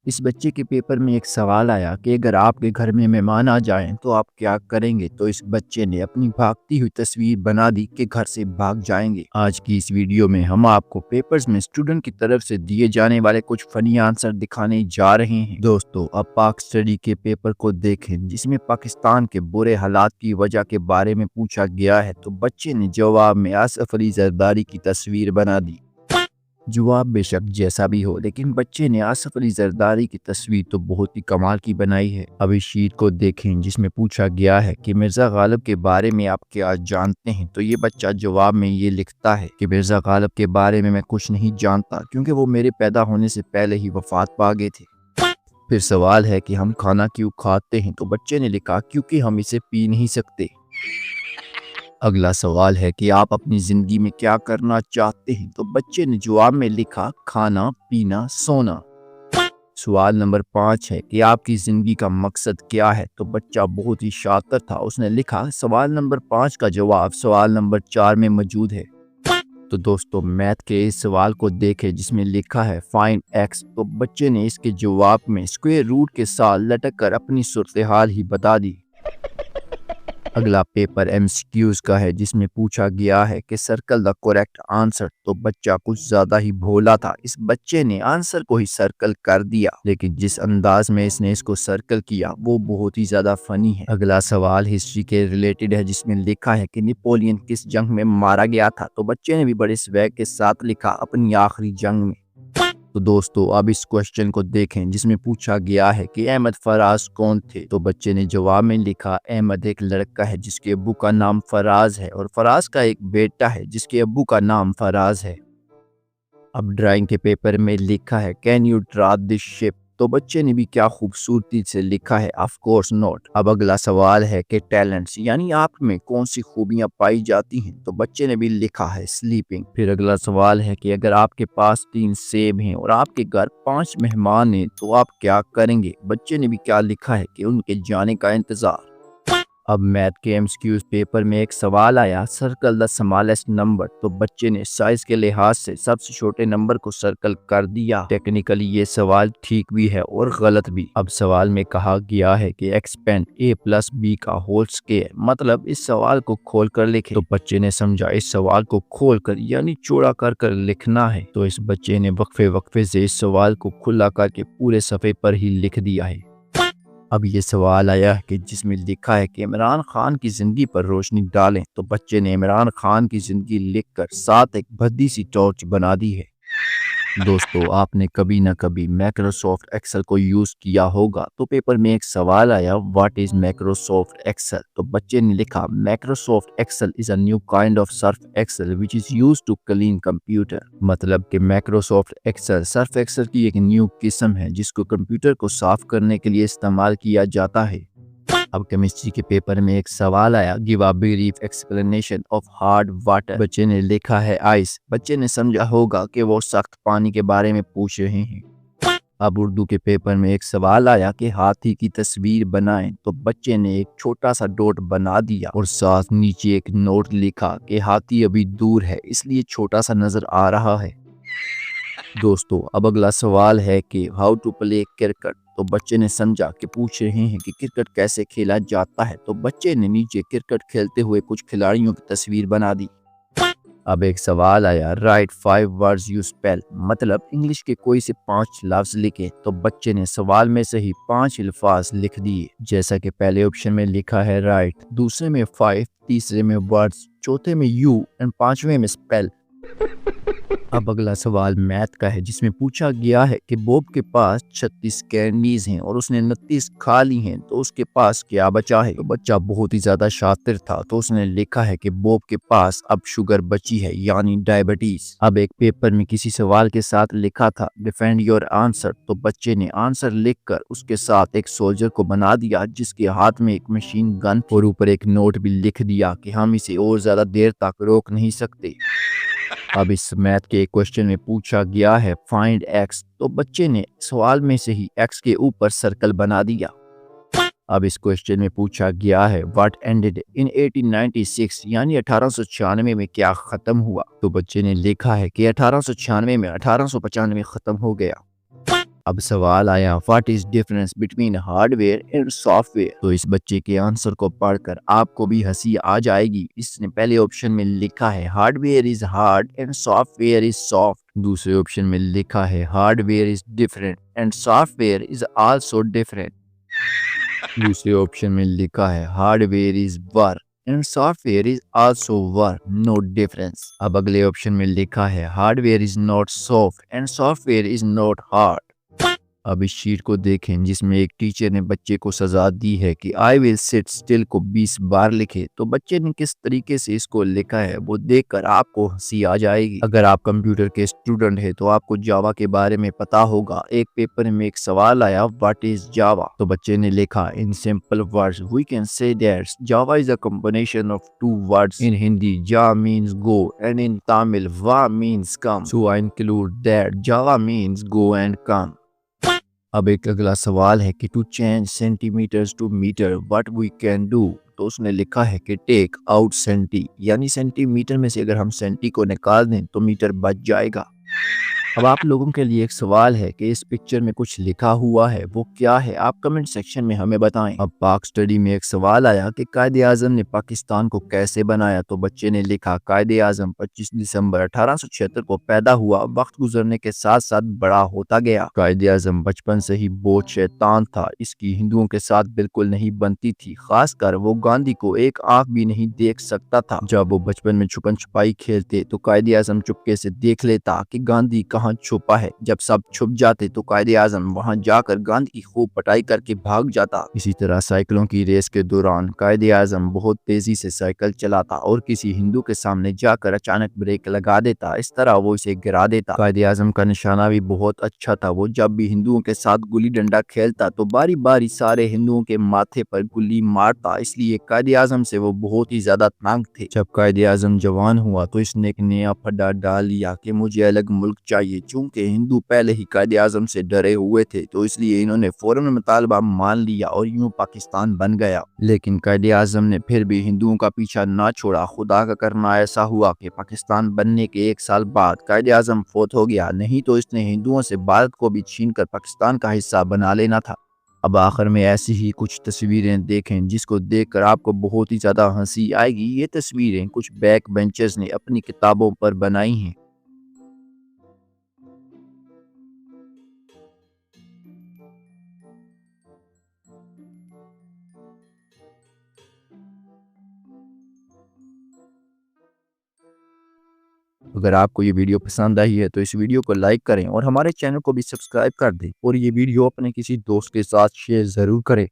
इस बच्चे के पेपर में एक सवाल आया कि अगर आपके घर में मेहमान आ जाएं तो आप क्या करेंगे। तो इस बच्चे ने अपनी भागती हुई तस्वीर बना दी कि घर से भाग जाएंगे। आज की इस वीडियो में हम आपको पेपर्स में स्टूडेंट की तरफ से दिए जाने वाले कुछ फनी आंसर दिखाने जा रहे हैं। दोस्तों, अब पाक स्टडी के पेपर को देखें जिसमें पाकिस्तान के बुरे हालात की वजह के बारे में पूछा गया है। तो बच्चे ने जवाब में आसिफ अली जरदारी की तस्वीर बना दी। जवाब बेशक जैसा भी हो, लेकिन बच्चे ने आसिफ अली जरदारी की तस्वीर तो बहुत ही कमाल की बनाई है। अब इस शीट को देखें जिसमें पूछा गया है कि मिर्जा गालिब के बारे में आप क्या जानते हैं। तो ये बच्चा जवाब में ये लिखता है कि मिर्जा गालिब के बारे में मैं कुछ नहीं जानता क्योंकि वो मेरे पैदा होने से पहले ही वफात पा गए थे। फिर सवाल है कि हम खाना क्यों खाते हैं। तो बच्चे ने लिखा क्योंकि हम इसे पी नहीं सकते। अगला सवाल है कि आप अपनी जिंदगी में क्या करना चाहते हैं। तो बच्चे ने जवाब में लिखा खाना पीना सोना। सवाल नंबर 5 है कि आपकी जिंदगी का मकसद क्या है। तो बच्चा बहुत ही शातिर था, उसने लिखा सवाल नंबर 5 का जवाब सवाल नंबर 4 में मौजूद है। तो दोस्तों, मैथ के इस सवाल को देखें जिसमें लिखा है फाइंड एक्स। तो बच्चे ने इसके जवाब में स्क्वायर रूट के साथ लटक कर अपनी सूरत हाल ही बता दी। अगला पेपर एमसीक्यूज का है जिसमें पूछा गया है कि सर्कल द करेक्ट आंसर। तो बच्चा कुछ ज्यादा ही भोला था, इस बच्चे ने आंसर को ही सर्कल कर दिया, लेकिन जिस अंदाज में इसने इसको सर्कल किया वो बहुत ही ज्यादा फनी है। अगला सवाल हिस्ट्री के रिलेटेड है जिसमें लिखा है कि नेपोलियन किस जंग में मारा गया था। तो बच्चे ने भी बड़े स्वैग के साथ लिखा अपनी आखिरी जंग में। तो दोस्तों, अब इस क्वेश्चन को देखें जिसमें पूछा गया है कि अहमद फराज कौन थे। तो बच्चे ने जवाब में लिखा अहमद एक लड़का है जिसके अब्बू का नाम फराज है और फराज का एक बेटा है जिसके अब्बू का नाम फराज है। अब ड्राइंग के पेपर में लिखा है can you draw this ship. तो बच्चे ने भी क्या खूबसूरती से लिखा है ऑफ कोर्स नॉट। अब अगला सवाल है कि टैलेंट्स यानी आप में कौन सी खूबियां पाई जाती हैं। तो बच्चे ने भी लिखा है स्लीपिंग। फिर अगला सवाल है कि अगर आपके पास 3 सेब हैं और आपके घर 5 मेहमान हैं तो आप क्या करेंगे। बच्चे ने भी क्या लिखा है कि उनके जाने का इंतजार। अब मैथ के एमसीक्यूज पेपर में एक सवाल आया सर्कल द स्मॉलेस्ट नंबर। तो बच्चे ने साइज के लिहाज से सबसे छोटे नंबर को सर्कल कर दिया। टेक्निकली ये सवाल ठीक भी है और गलत भी। अब सवाल में कहा गया है कि एक्सपेंड a प्लस बी का होल स्क्वायर, मतलब इस सवाल को खोल कर लिखे। तो बच्चे ने समझा इस सवाल को खोल कर यानी चौड़ा कर लिखना है। तो इस बच्चे ने वक्फे वक्फे से इस सवाल को खुला करके पूरे सफ़े पर ही लिख दिया है। अब ये सवाल आया है कि जिसमें लिखा है कि इमरान खान की जिंदगी पर रोशनी डालें। तो बच्चे ने इमरान खान की जिंदगी लिखकर साथ एक भद्दी सी टॉर्च बना दी है। दोस्तों, आपने कभी ना कभी माइक्रोसॉफ्ट एक्सेल को यूज किया होगा। तो पेपर में एक सवाल आया व्हाट इज माइक्रोसॉफ्ट एक्सेल। तो बच्चे ने लिखा Microsoft Excel is a new kind of Surf Excel which is used to clean computer. मतलब कि माइक्रोसॉफ्ट एक्सेल सर्फ एक्सेल की एक न्यू किस्म है जिसको कंप्यूटर को साफ करने के लिए इस्तेमाल किया जाता है। अब केमिस्ट्री के पेपर में एक सवाल आया give a brief explanation of hard water. बच्चे ने लिखा है आइस। बच्चे ने समझा होगा कि वो सख्त पानी के बारे में पूछ रहे हैं। अब उर्दू के पेपर में एक सवाल आया कि हाथी की तस्वीर बनाएं। तो बच्चे ने एक छोटा सा डॉट बना दिया और साथ नीचे एक नोट लिखा कि हाथी अभी दूर है इसलिए छोटा सा नजर आ रहा है। दोस्तों, अब अगला सवाल है कि हाउ टू प्ले क्रिकेट। तो बच्चे ने समझा कि पूछ रहे हैं कि क्रिकेट कैसे खेला जाता है। तो बच्चे ने नीचे क्रिकेट खेलते हुए कुछ खिलाड़ियों की तस्वीर बना दी। अब एक सवाल आया राइट 5 वर्ड्स यू स्पेल, मतलब इंग्लिश के कोई से 5 लफ्ज लिखे। तो बच्चे ने सवाल में से ही 5 अल्फाज लिख दिए जैसा कि पहले ऑप्शन में लिखा है राइट, दूसरे में 5, तीसरे में वर्ड्स, चौथे में यू एंड 5वें में स्पेल। अब अगला सवाल मैथ का है जिसमें पूछा गया है कि बॉब के पास 36 कैंडीज हैं और उसने 29 खा ली हैं तो उसके पास क्या बचा है। तो बच्चा बहुत ही ज्यादा शातिर था तो उसने लिखा है कि बॉब के पास अब शुगर बची है यानी डायबिटीज। अब एक पेपर में किसी सवाल के साथ लिखा था डिफेंड योर आंसर। तो बच्चे ने आंसर लिखकर उसके साथ एक सोल्जर को बना दिया जिसके हाथ में एक मशीन गन और ऊपर एक नोट भी लिख दिया कि हम इसे और ज्यादा देर तक रोक नहीं सकते। अब इस मैथ के क्वेश्चन में पूछा गया है फाइंड एक्स। तो बच्चे ने सवाल में से ही एक्स के ऊपर सर्कल बना दिया। अब इस क्वेश्चन में पूछा गया है व्हाट एंडेड इन 1896 यानी 1896 में क्या खत्म हुआ। तो बच्चे ने लिखा है कि 1896 में 1895 खत्म हो गया। अब सवाल आया, what is difference between hardware and software. तो इस बच्चे के आंसर को पढ़कर आपको भी हंसी आ जाएगी। इसने पहले ऑप्शन में लिखा है hardware is hard and software is soft. दूसरे ऑप्शन में लिखा है hardware is different and software is also different. दूसरे ऑप्शन में लिखा है hardware is work and software is also work, no difference. अब अगले ऑप्शन में लिखा है hardware is not soft and software is not hard. अब इस शीट को देखें जिसमें एक टीचर ने बच्चे को सजा दी है कि आई विल सिट स्टिल को 20 बार लिखे। तो बच्चे ने किस तरीके से इसको लिखा है वो देखकर आपको हंसी आ जाएगी। अगर आप कंप्यूटर के स्टूडेंट है तो आपको जावा के बारे में पता होगा। एक पेपर में एक सवाल आया, व्हाट इज जावा। तो बच्चे ने लिखा, in simple words we can say that Java is a combination of two words. In Hindi जा means go and in Tamil वा means come, so I include that Java means go and come. अब एक अगला सवाल है कि to change centimeters to meter what we can do. तो उसने लिखा है कि टेक आउट सेंटी, यानी सेंटीमीटर में से अगर हम सेंटी को निकाल दें तो मीटर बच जाएगा। अब आप लोगों के लिए एक सवाल है कि इस पिक्चर में कुछ लिखा हुआ है, वो क्या है, आप कमेंट सेक्शन में हमें बताएं। अब पाक स्टडी में एक सवाल आया कि कायदे आजम ने पाकिस्तान को कैसे बनाया। तो बच्चे ने लिखा, कायदे आजम 25 दिसंबर 1876 को पैदा हुआ, वक्त गुजरने के साथ साथ बड़ा होता गया। कायदे आजम बचपन से ही बहुत शैतान था, इसकी हिंदुओं के साथ बिल्कुल नहीं बनती थी, खासकर वो गांधी को एक आंख भी नहीं देख सकता था। जब वो बचपन में छुपन छुपाई खेलते तो कायदे आजम चुपके से देख लेता कि गांधी कहाँ छुपा है। जब सब छुप जाते तो कायदे आजम वहां जाकर गांधी की खूब पटाई करके भाग जाता। इसी तरह साइकिलों की रेस के दौरान कायदे आजम बहुत तेजी से साइकिल चलाता और किसी हिंदू के सामने जाकर अचानक ब्रेक लगा देता, इस तरह वो इसे गिरा देता। कायदे आजम का निशाना भी बहुत अच्छा था, वो जब भी हिंदुओं के साथ गुल्ली डंडा खेलता तो बारी बारी सारे हिंदुओं के माथे पर गुल्ली मारता, इसलिए कायदे आजम से वो बहुत ही ज्यादा तंग थे। जब कायदे आजम जवान हुआ तो इसने एक नया फड्डा डाल लिया कि मुझे अलग मुल्क चाहिए। चूंकि हिंदू पहले ही कायदे आजम से डरे हुए थे तो इसलिए इन्होंने फौरन मुतालबा मान लिया और यूं पाकिस्तान बन गया। लेकिन कायदे आजम ने फिर भी हिंदुओं का पीछा ना छोड़ा। खुदा का करना ऐसा हुआ कि पाकिस्तान बनने के 1 साल बाद कायदे आजम फौत हो गया, नहीं तो इसने हिंदुओं से भारत को भी छीनकर पाकिस्तान का हिस्सा बना लेना था। अब आखिर में ऐसी ही कुछ तस्वीरें देखें जिसको देखकर आपको बहुत ही ज्यादा हंसी आएगी। ये तस्वीरें कुछ बैक बेंचर्स ने अपनी किताबों पर बनाई हैं। अगर आपको ये वीडियो पसंद आई है तो इस वीडियो को लाइक करें और हमारे चैनल को भी सब्सक्राइब कर दें और ये वीडियो अपने किसी दोस्त के साथ शेयर ज़रूर करें।